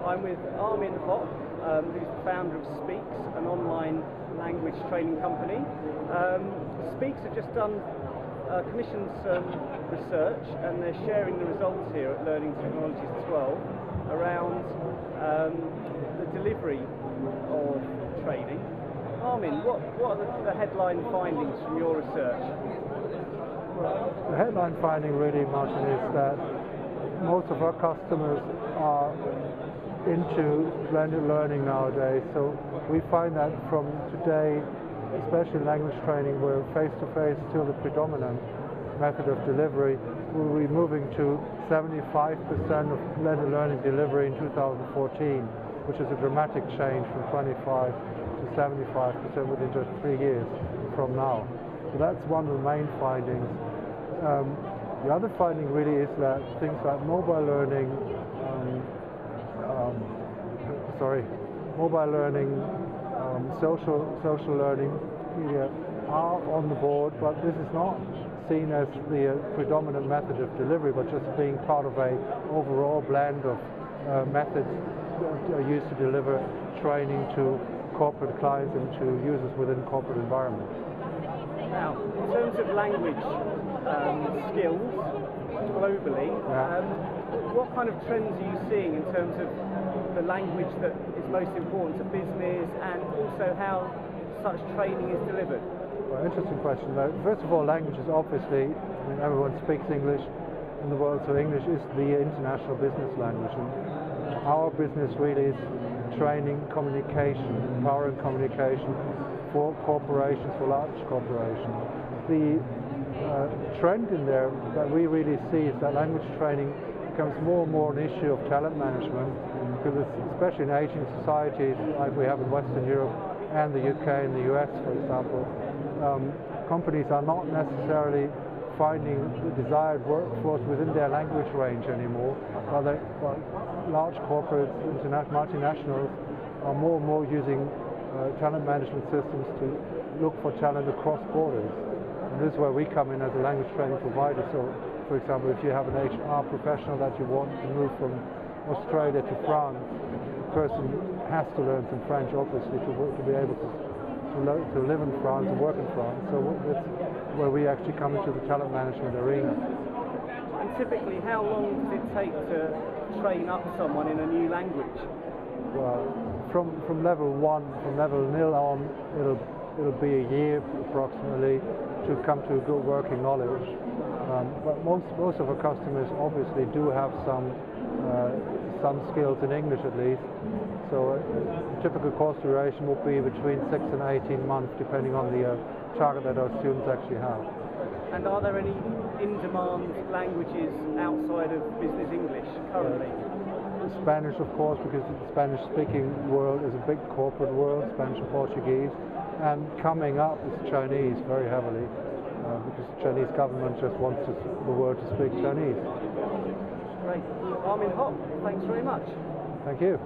I'm with Armin Hopp, who's the founder of Speaks, an online language training company. Speaks have just commissioned some research, and they're sharing the results here at Learning Technologies 12 around the delivery of training. Armin, what are the headline findings from your research? The headline finding really, Martin, is that most of our customers are into blended learning nowadays. So we find that from today, especially language training, where face-to-face is still the predominant method of delivery, we'll be moving to 75% of blended learning delivery in 2014, which is a dramatic change from 25 to 75% within just 3 years from now. So that's one of the main findings. The other finding really is that things like mobile learning, social learning are on the board, but this is not seen as the predominant method of delivery, but just being part of an overall blend of methods that are used to deliver training to corporate clients and to users within corporate environments. Now, in terms of language skills globally, what kind of trends are you seeing in terms of the language that is most important to business, and also how such training is delivered? Well, interesting question. First of all, language is obviously, everyone speaks English in the world, so English is the international business language. And our business really is training communication, empowering communication for corporations, for large corporations. The trend in there that we really see is that language training becomes more and more an issue of talent management, because especially in aging societies like we have in Western Europe and the UK and the US, for example, companies are not necessarily finding the desired workforce within their language range anymore, but large corporates, multinationals are more and more using talent management systems to look for talent across borders. And this is where we come in as a language training provider. So, for example, if you have an HR professional that you want to move from Australia to France, the person has to learn some French, obviously, to be able to live in France and work in France. So that's where we actually come into the talent management arena. And typically, how long does it take to train up someone in a new language? Well, from level 1, from level 0 on, it'll be a year approximately to come to a good working knowledge. But most of our customers obviously do have some skills in English at least. So a typical course duration will be between 6 and 18 months, depending on the target that our students actually have. And are there any in-demand languages outside of business English currently? Spanish, of course, because the Spanish-speaking world is a big corporate world, Spanish and Portuguese. And coming up is Chinese very heavily, because the Chinese government just wants the world to speak Chinese. Great. Armin Hopp, thanks very much. Thank you.